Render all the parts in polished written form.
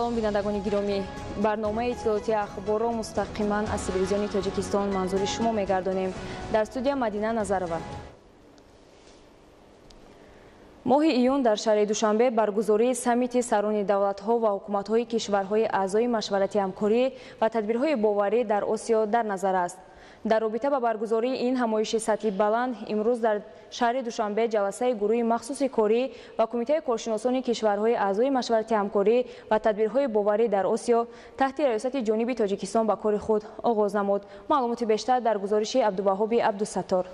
салом бинандагони гиромӣ, барномаи иттилоъоти ахборро мустақиман аз телевизиони Тоҷикистон манзури шумо мегардонем. Дар студия Мадина Назарова. моҳи июн дар шаҳри Душанбе баргузории саммити сарони давлатҳо ва ҳукуматҳои кишварҳои аъзои машварати ҳамкорӣ ва тадбирҳои боварӣ дар Осиё дар назар аст. дар робита ба баргузории ин ҳамоиши сатҳи баланд имрӯз дар шаҳри Душанбе ҷаласаи гурӯҳи махсуси корӣ ва кумитаи коршиносони кишварҳои аъзои машварати ҳамкорӣ ва тадбирҳои боварӣ дар Осиё таҳти раёсати ҷониби Тоҷикистон ба кори худ оғоз намуд. маълумоти бештар дар гузориши Абдуваҳоби Абдусаттор.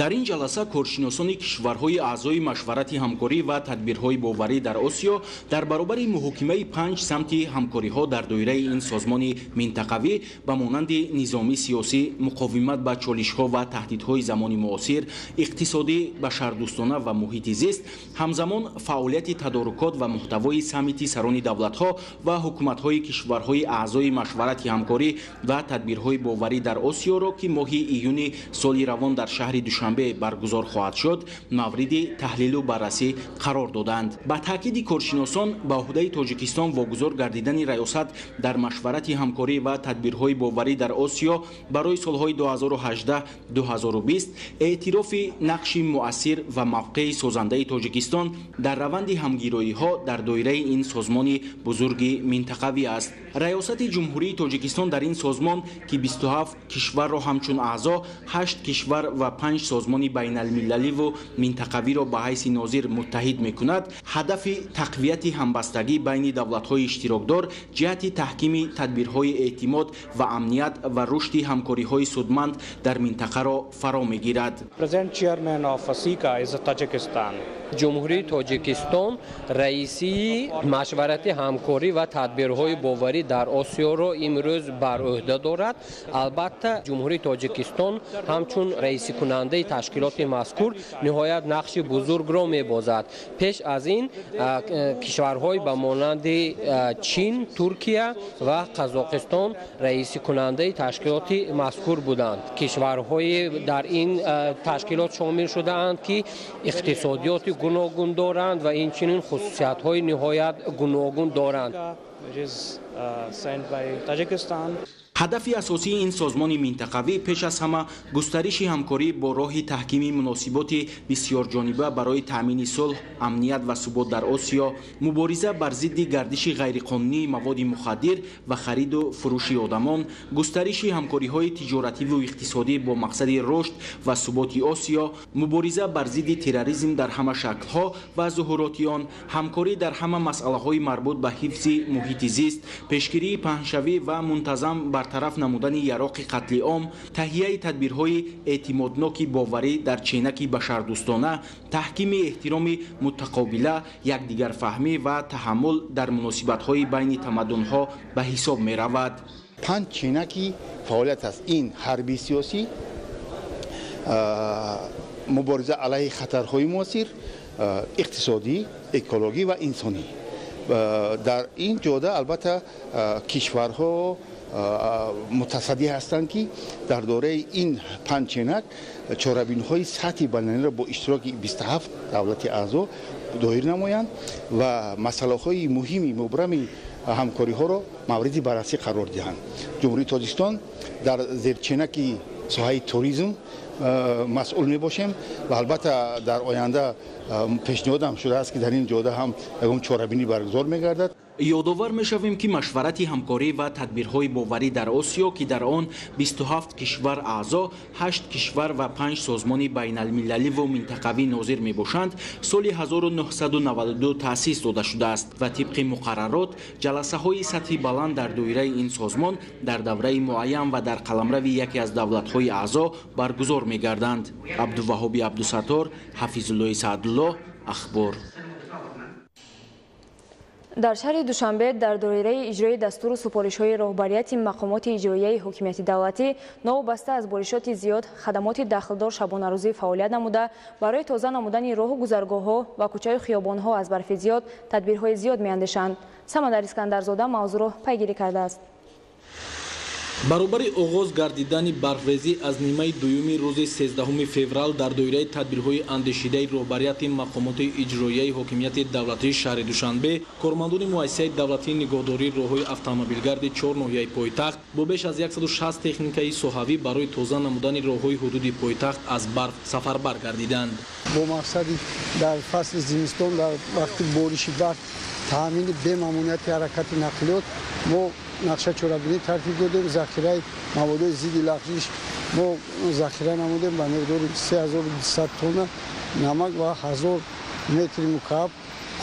дар ин ҷаласа коршиносони кишварҳои аъзои машварати ҳамкорӣ ва тадбирҳои боварӣ дар Осиё дар баробари муҳокимаи 5 самти ҳамкориҳо дар доираи ин созмони минтақавӣ ба монанди низоми сиёсӣ, муқовимат ба чолишҳо ва таҳдидҳои замони муосир, иқтисодӣ, башардӯстона ва муҳити зист, ҳамзамон фаъолияти тадорукот ва муҳтавои саммити сарони давлатҳо ва ҳукуматҳои кишварҳои аъзои машварати ҳамкорӣ ва тадбирҳои боварӣ дар Осиёро ки моҳи июни соли равон дар шаҳри Душанбе баргузор хоҳад шуд, мавриди таҳлилу баррасӣ қарор доданд. ба таъкиди коршиносон ба оҳдаи Тоҷикистон вогузор гардидани раёсат дар машварати ҳамкорӣ ва тадбирҳои боварӣ дар Осиё барои солҳои 2018-2020 эътирофи нақши муассир ва мавқеи созандаи Тоҷикистон дар раванди ҳамгироиҳо дар доираи ин созмони бузурги минтақавӣ аст. раёсати ҷумҳурии Тоҷикистон дар ин созмон ки 27 кишварро ҳамчун аъзо, 8 кишвар ва 5 созмони байналмилаливу минтақавиро ба ҳайси нозир муттаҳид мекунад, ҳадафи тақвияти ҳамбастагӣ байни давлатҳои иштирокдор ҷиҳати таҳкими тадбирҳои эътимод ва амният ва рушди ҳамкориҳои судманд дар минтақаро фаро мегирад. ҷумҳурии Тоҷикистон раиси машварати ҳамкорӣ ва тадбирҳои боварӣ дар Осиёро имрӯз бар ӯҳда дорад. албатта ҷумҳурии Тоҷикистон ҳамчун раисикунандаи ташкилоти мазкур ниҳоят нақши бузургро мебозад. пеш аз ин кишварҳои ба монанди Чин, Туркия ва Қазоқистон раисикунандаи ташкилоти мазкур буданд. кишварҳои дар ин ташкилот шомил шудаанд ки иқтисодиёти гуногун доранд ва инчунин хусусиятҳои ниҳоят гуногун доранд. ҳадафи асосии ин созмони минтақавӣ пеш аз ҳама густариши ҳамкорӣ бо роҳи таҳкими муносиботи бисёрҷониба барои таъмини сулҳ, амният ва субот дар Осиё, мубориза бар зидди гардиши ғайриқонунии маводи мухаддир ва хариду фурӯши одамон, густариши ҳамкориҳои тиҷоративу иқтисодӣ бо мақсади рушд ва суботи Осиё, мубориза бар зидди терроризм дар ҳама шаклҳо ва зуҳуроти он, ҳамкорӣ дар ҳама масъалаҳои марбут ба ҳифзи муҳити зист, пешгирии паҳншавӣ ва мунтазам тараф намудани яроқи қатли ом, таҳияи тадбирҳои эътимодноки боварӣ дар ченаки башардӯстона, таҳкими эҳтироми мутақобила, якдигарфаҳмӣ ва таҳаммул дар муносибатҳои байни тамаддунҳо ба ҳисоб меравад. 5 ченаки фаъолият аст. ин ҳарби сиёсӣ, мубориза алайҳи хатарҳои муосир, иқтисодӣ, экологӣ ва инсонӣ. дар ин ҷода албатта кишварҳо мутасадди ҳастанд ки дар дораи ин 5 ченак чорабинҳои сатҳи байналмилалиро бо иштироки 27 давлати аъзо доир намоянд ва масъалаҳои муҳими мубрами ҳамкориҳоро мавриди баррасӣ қарор диҳанд. ҷумҳурии Тоҷикистон дар зерченаки соҳаи туризм масъул мебошем ва албатта дар оянда пешниҳодам шудааст ки дар ин ҷода ҳам ягон чорабинӣ баргузор мегардад. ёдовар мешавем ки машварати ҳамкорӣ ва тадбирҳои боварӣ дар Осиё ки дар он 27 кишвар аъзо, 8 кишвар ва 5 созмони байналмилаливу минтақавӣ нозир мебошанд, соли 1992 таъсис дода шудааст ва тибқи муқаррарот ҷаласаҳои сатҳи баланд дар доираи ин созмон дар давраи муайян ва дар қаламрави яке аз давлатҳои аъзо баргузор мегарданд. Абдуваҳоби Абдусаттор, Ҳафизуллои Саъдулло, Ахбор. дар шаҳри Душанбе дар доираи иҷрои дастуру супоришҳои роҳбарияти мақомоти иҷроияи ҳокимияти давлатӣ новобаста аз боришоти зиёд хадамоти дахлдор шабонарӯзӣ фаъолият намуда барои тоза намудани роҳу гузаргоҳҳо ва кӯчаю хиёбонҳо аз барфи зиёд тадбирҳои зиёд меандешанд. Самадар Искандарзода мавзӯъро пайгирӣ кардааст. баробари оғоз гардидани барфрезӣ аз нимаи дуюми рӯзи 13 феврал дар доираи тадбирҳои андешидаи роҳбарияти мақомоти иҷроияи ҳокимияти давлатии шаҳри душанбе, кормандони муассисаи давлатии нигоҳдории роҳҳои автомобилгарди 4 ноҳияи пойтахт бо беш аз 160 техникаи соҳавӣ барои тоза намудани роҳҳои ҳудуди пойтахт аз барф сафарбар гардиданд. бо мақсади дар фасли зимистон дар вақти бориши барф таъмини бемамонияти ҳаракати нақлиёт мо нақшачорабинӣ тартиб додем. захираи маводҳои зидди лағжиш мо захира намудем ба миқдори 3200 тонна намак ва 1000 метри мукааб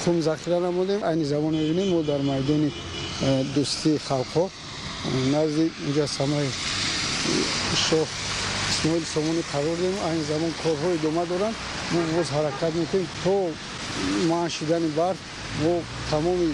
хун захира намудем. айни замон мебинем мо дар майдони дӯстии халқҳо назди муҷассамаи шоҳ исмоили сомонӣ қарор дем. айни замон корҳо идома доранд. мо боз ҳаракат мекунем то маъшидани барф. мо тамоми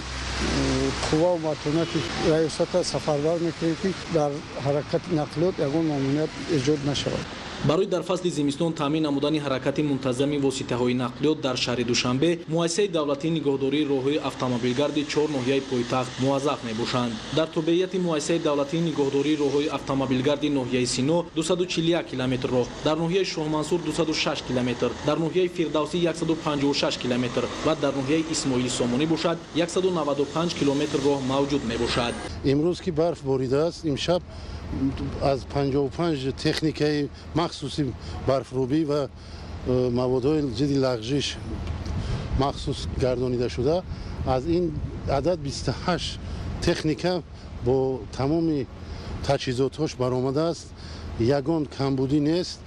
қувва ва матонати раёсата сафарбар мекунем ки дар ҳаракати нақлиёт ягон мамнуият эҷод нашавад. барои дар фасли зимистон таъмин намудани ҳаракати мунтазами воситаҳои нақлиёт дар шаҳри душанбе, муассисаи давлатии нигоҳдории роҳҳои автомобилгарди 4 ноҳияи пойтахт муваззаф мебошанд. дар тобеияти муассисаи давлатии нигоҳдории роҳҳои автомобилгарди ноҳияи сино 241 км роҳ, дар ноҳияи шоҳмансур 206 км, дар ноҳияи фирдавсӣ 156 км ва дар ноҳияи исмоили сомонӣ бошад 195 км роҳ мавҷуд мебошад. имрӯз ки барф боридааст, имшаб аз 55 техникаи махсуси барфрӯбӣ ва маводҳои зидди лағжиш махсус гардонида шуда, аз ин адад 28 техника бо тамоми таҷҳизотҳош баромадааст. ягон камбудӣ нест.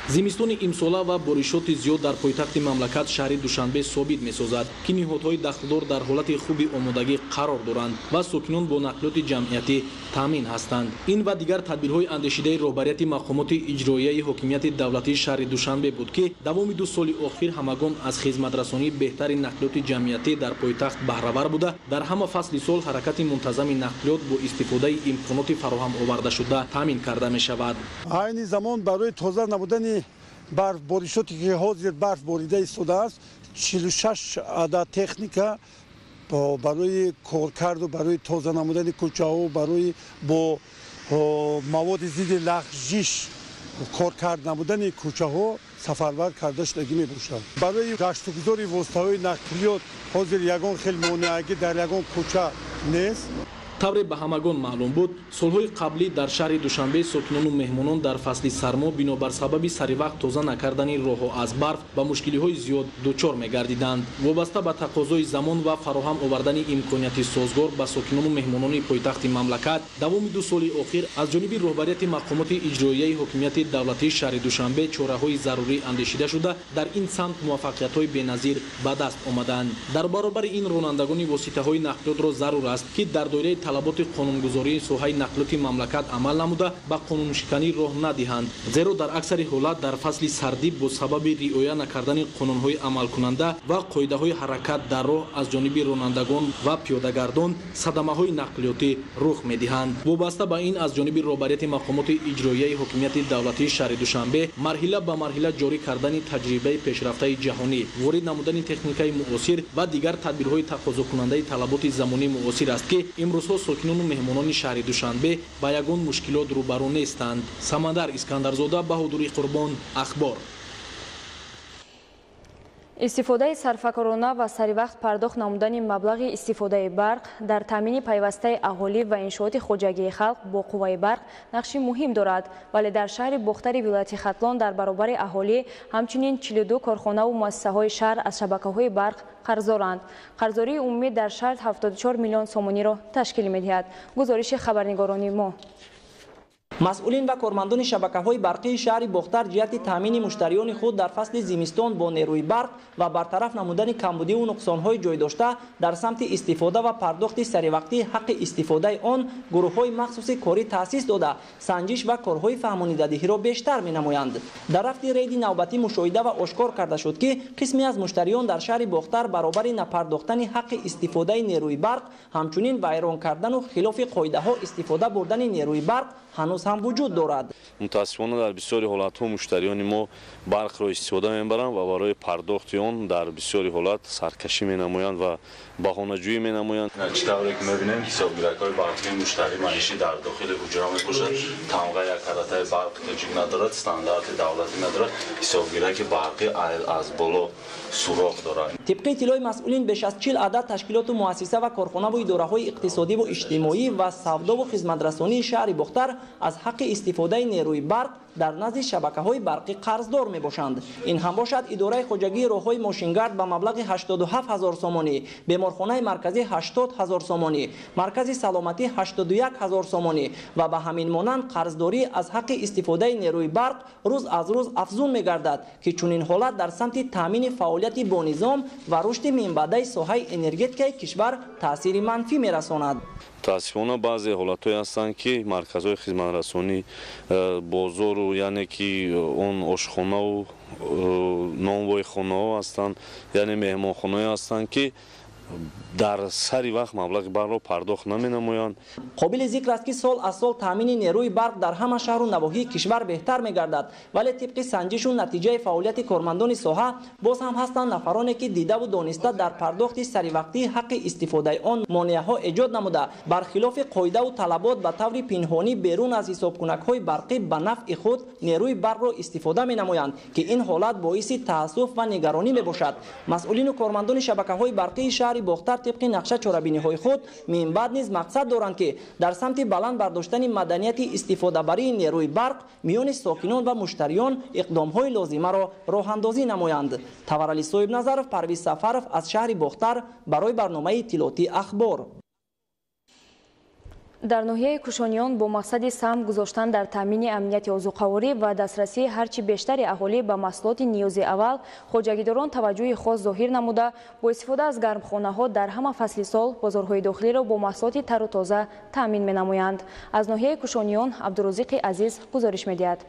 зимистони имсола ва боришоти зиёд дар пойтахти мамлакат шаҳри душанбе собит месозад ки ниҳодҳои дахлдор дар ҳолати хуби омодагӣ қарор доранд ва сокинон бо нақлиёти ҷамъиятӣ таъмин ҳастанд. ин ва дигар тадбирҳои андешидаи роҳбарияти мақомоти иҷроияи ҳокимияти давлатии шаҳри душанбе буд ки давоми 2 соли охир ҳамагон аз хизматрасонии беҳтари нақлиёти ҷамъиятӣ дар пойтахт баҳравар буда, дар ҳама фасли сол ҳаракати мунтазами нақлиёт бо истифодаи имконоти фароҳам овардашуда таъмин карда мешавад. айни замон барои тоза намудани барф боришоте ки ҳозир барф борида истодааст 46 адад техника барои коркарду барои тоза намудани кӯчаҳо, барои бо маводи зидди лағжиш коркард намудани кӯчаҳо сафарбар карда шудагӣ мебошад. барои гаштугузори воситаҳои нақлиёт ҳозир ягон хел монеагӣ дар ягон кӯча нест. тавре ба ҳамагон маълум буд, солҳои қаблӣ дар шаҳри душанбе сокинону меҳмонон дар фасли сармо бинобар сабаби саривақт тоза накардани роҳҳо аз барф ба мушкилиҳои зиёд дучор мегардиданд. вобаста ба тақозои замон ва фароҳам овардани имконияти созгор ба сокинону меҳмонони пойтахти мамлакат, давоми 2 соли охир аз ҷониби роҳбарияти мақомоти иҷроияи ҳокимияти давлатии шаҳри душанбе чораҳои зарурӣ андешида шуда, дар ин самт муваффақиятҳои беназир ба даст омаданд. дар баробари ин ронандагони воситаҳои нақлиётро зарур аст ки дар доираи талаботи қонунгузории соҳаи нақлиёти мамлакат амал намуда ба қонуншиканӣ роҳ надиҳанд, зеро дар аксари ҳолат дар фасли сардӣ бо сабаби риоя накардани қонунҳои амалкунанда ва қоидаҳои ҳаракат дар роҳ аз ҷониби ронандагон ва пиёдагардон садамаҳои нақлиётӣ рух медиҳанд. вобаста ба ин аз ҷониби роҳбарияти мақомоти иҷроияи ҳокимияти давлатии шаҳри душанбе марҳила ба марҳила ҷорӣ кардани таҷрибаи пешрафтаи ҷаҳонӣ, ворид намудани техникаи муосир ва дигар тадбирҳои тақозокунандаи талаботи замонии муосир аст ки имрӯзҳо сокинону меҳмонони шаҳри душанбе ба ягон мушкилот рӯбарӯ нестанд. самадар искандарзода, баҳодури қурбон, ахбор. истифодаи сарфакорона ва саривақт пардохт намудани маблағи истифодаи барқ дар таъмини пайвастаи аҳолӣ ва иншооти хоҷагии халқ бо қувваи барқ нақши муҳим дорад, вале дар шаҳри бохтари вилояти Хатлон дар баробари аҳолӣ ҳамчунин 42 корхонаву муассисаҳои шаҳр аз шабакаҳои барқ қарздоранд. қарздории умумӣ дар шаҳр 74 миллион сомониро ташкил медиҳад. гузориши хабарнигорони мо. масъулин ва кормандони шабакаҳои барқии шаҳри бохтар ҷиҳати таъмини муштариёни худ дар фасли зимистон бо нерӯи барқ ва бартараф намудани камбудиву нуқсонҳои ҷойдошта дар самти истифода ва пардохти саривақтии ҳаққи истифодаи он гурӯҳҳои махсуси корӣ таъсис дода санҷиш ва корҳои фаҳмонидадиҳиро бештар менамоянд. дар рафти рейди навбатӣ мушоҳида ва ошкор карда шуд ки қисме аз муштариён дар шаҳри бохтар баробари напардохтани ҳаққи истифодаи нерӯи барқ ҳамчунин вайрон кардану хилофи қоидаҳо истифода бурдани нерӯи барқ ҳанӯз ҳам вуҷуд дорад. متاسفانه در بسیاری حالت‌ها مشتریان ما برق را استفاده می‌برند و برای پرداخت آن در بسیاری حالت سرکشی می‌نمایند و بهانه‌جویی می‌نمایند. چطوری که می‌بینیم حسابگیری‌های برقی مشتری معیشتی در داخل حجره می‌باشد. تمام یک عدد برق تجیک ندارد، استاندارد دولتی ندارد. حسابگیری که برقی از بالا سوراخ دارد. طبق اطلاع مسئولین بیش از 40 عدد تشکیلات و مؤسسه و کارخانه و اداره‌های اقتصادی و اجتماعی و سودا و خدمترسانی شهر بختر از حق استفاده نیروی برق در نزد شبکه‌های برقی قرضدار می‌باشند. این هم باشد اداره خواجگی راه‌های ماشینگرد به مبلغ 87000 سومانی، بیمارخانه مرکزی 80000 سومانی، مرکز سلامتی 81000 سومانی و به همین مانند قرضداری از حق استفاده نیروی برق روز از روز افزون می‌گردد که چنین حالت در سمت تامین فعالیت با نظام و رشد منبعی ساحه انرژتیک کشور تاثیر منفی می‌رساند. متاسفانه بعضی حالت‌های هستند که مرکزهای خدمترسانی بازار و یعنی که اون آشخانه و نانوای خانه هستند، یعنی مهمانخانه هستند که در سری وقت مبلغ برق را پرداخت نمی‌نمایند. قابل ذکر است که سال از سال تامین نیروی برق در همه شهر و نواحی کشور بهتر می‌گردد، ولی طبق سنجش و نتیجه فعالیت کارمندان ساحه باز هم هستند نفرانی که دیده و دانسته در پرداخت سری وقتی حق استفاده آن مانع‌ها ایجاد نموده، برخلاف قاعده و طلبات به طور پنهانی بیرون از حسابکنک‌های برقی به نفع خود نیروی برق را استفاده می‌نمایند که این حالت باعث تأسف و نگرانی می‌باشد. مسئولین و کارمندان شبکه‌های برقی شهر بختر طبق نقشه چاره‌بینی‌های خود من بعد نیز مقصد دارند که در سمت بلند برداشتن مدنیت استفاده بری نیروی برق میان ساکنان و مشتریان اقدام‌های لازمه را راه‌اندازی نمایند. تورعلی صاحب نظر، پرویز سفرов از شهر بختر برای برنامه اطلاعاتی اخبار. در ناحیه کوشانیان با مقصد سهم گذاشتن در تامین امنیت اوضاع‌خواری و دسترسی هرچی بیشتر اهالی به محصولات نیاز اول، خواجگیداران توجه خاص ظاهر نموده با استفاده از گرمخانه‌ها در همه فصل سال بازارهای داخلی را با محصولات تر و تازه تامین می‌نمایند. از ناحیه کوشانیان عبدالرزاق عزیز گزارش می‌دهد.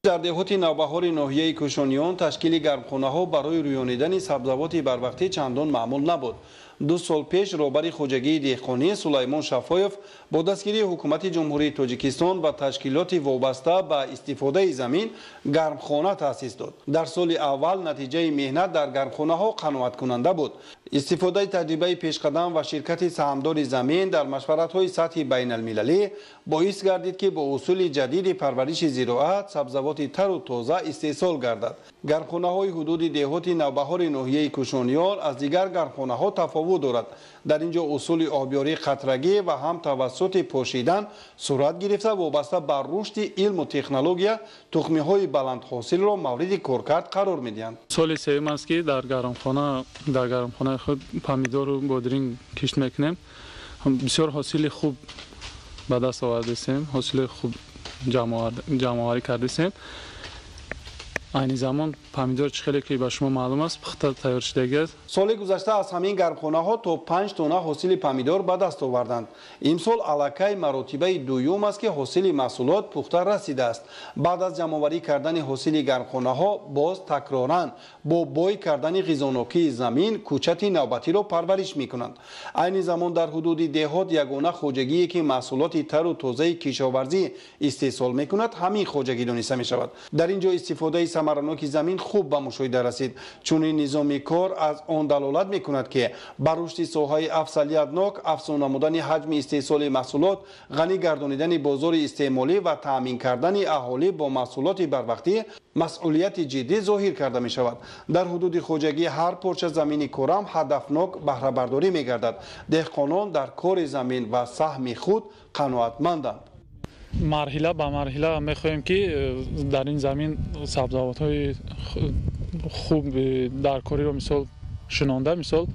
در دهات نوبهار ناحیه کوشانیان تشکیل گرمخانه‌ها برای رویانیدن سبزوات بروقتی چندان معمول نبود. 2 سال پیش رهبر خوجگی دهقانی سلیمان شفایف با دستگیری حکومت جمهوری تاجیکستان و تشکیلات وابسته به استفاده زمین گرمخانه تأسیس داد. در سال اول نتیجه مهنت در گرمخانه ها قناعت کننده بود. استفاده تجربه پیشقدم و شرکت سهامدار زمین در مشورت های سطحی بین المللی باعث گردید که با اصول جدید پرورش زراعت سبزوات تر و تازه استحصال گردد. گرمخانه های حدود دهات نوبهار ناحیه کوشانیان از دیگر گرمخانه ها تفاوت دارد. در اینجا اصول آبیاری قطرگی و هم توسط پاشیدن صورت گرفته وابسته بر رشد علم و تکنولوژی تخمی های بلند حاصل را مورد کارکرد قرار میدهند. سال سوم است که در گرمخانه خود پامیدور و بادرینگ کشت میکنیم. بسیار حاصل خوب به دست آوردیم، حاصل خوب جمع آوری کردیم. aynı zaman پامیدور چخیلی که به شما معلوم است پخته تیار شده است. سال گذشته از همین گرمخانه ها تا 5 تن حاصل پامیدور به دست آوردند. امسال الکی مراتبه دوم است که حاصل محصولات پخته رسیده است. بعد از جمع آوری کردن حاصل گرمخانه ها باز تکرارا با بوی کردن غذانوکی زمین کوچت نوبتی را پرورش میکنند. عین زمان در حدود دهات یگانه خوجگی که محصولات تر و تازه کشاورزی استحصال میکند همین خوجگی دانسته می شود. در اینجا استفاده ثمرناک زمین خوب به مشاهده رسید، چون این نظام کار از آن دلالت میکند که بر رشد ساحه افضلیتناک افزون نمودن حجم استحصال محصولات، غنی گردانیدن بازار استعمالی و تامین کردن اهالی با محصولات بروقتی مسئولیت جدی ظاهر کرده می شود. در حدود خوجگی هر پارچه زمین کارم هدفناک بهره برداری می گردد. دهقانان در کار زمین و سهم خود قناعتمندند. مرحله به مرحله میخواهیم که در این زمین سبزوات های خوب در کاری رو مثال شنانده. مثال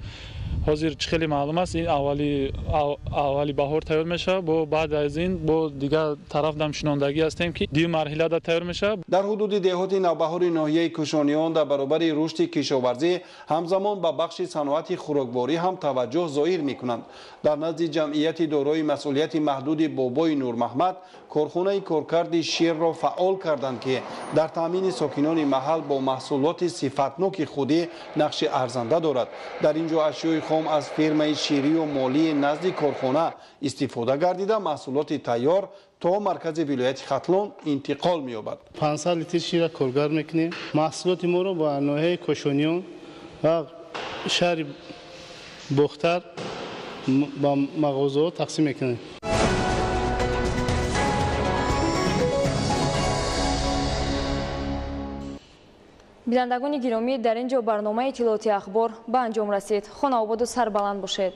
حاضر خیلی معلوم است این اولی بهار تیار میشه، با بعد از این با دیگر طرف دم شناندگی هستیم که دیو مرحله دا تیار میشه. در حدود دهات نوبهار ناحیه کوشانیان در برابر رشد کشاورزی همزمان به بخش صنعت خوراکواری هم توجه ظاهر میکنند. در نزد جمعیت دارای مسئولیت محدود بابای نور محمد کارخانه کارکرد شیر را فعال کردند که در تامین ساکنان محل با محصولات صفتناک خودی نقش ارزنده دارد. در اینجا اشیاء خام از فرمه شیری و مالی نزد کارخانه استفاده گردیده محصولات تیار то маркази вилояти Хатлон интиқол меёбад. 500 литр шира коргар мекунем. маҳсулоти моро ба ноҳияи кошониён ва шаҳри бохтар ба мағозаҳо тақсим мекунем. бинандагони гиромӣ, дар ин ҷо барномаи иттилоъоти ахбор ба анҷом расид. хона ободу сарбаланд бошед.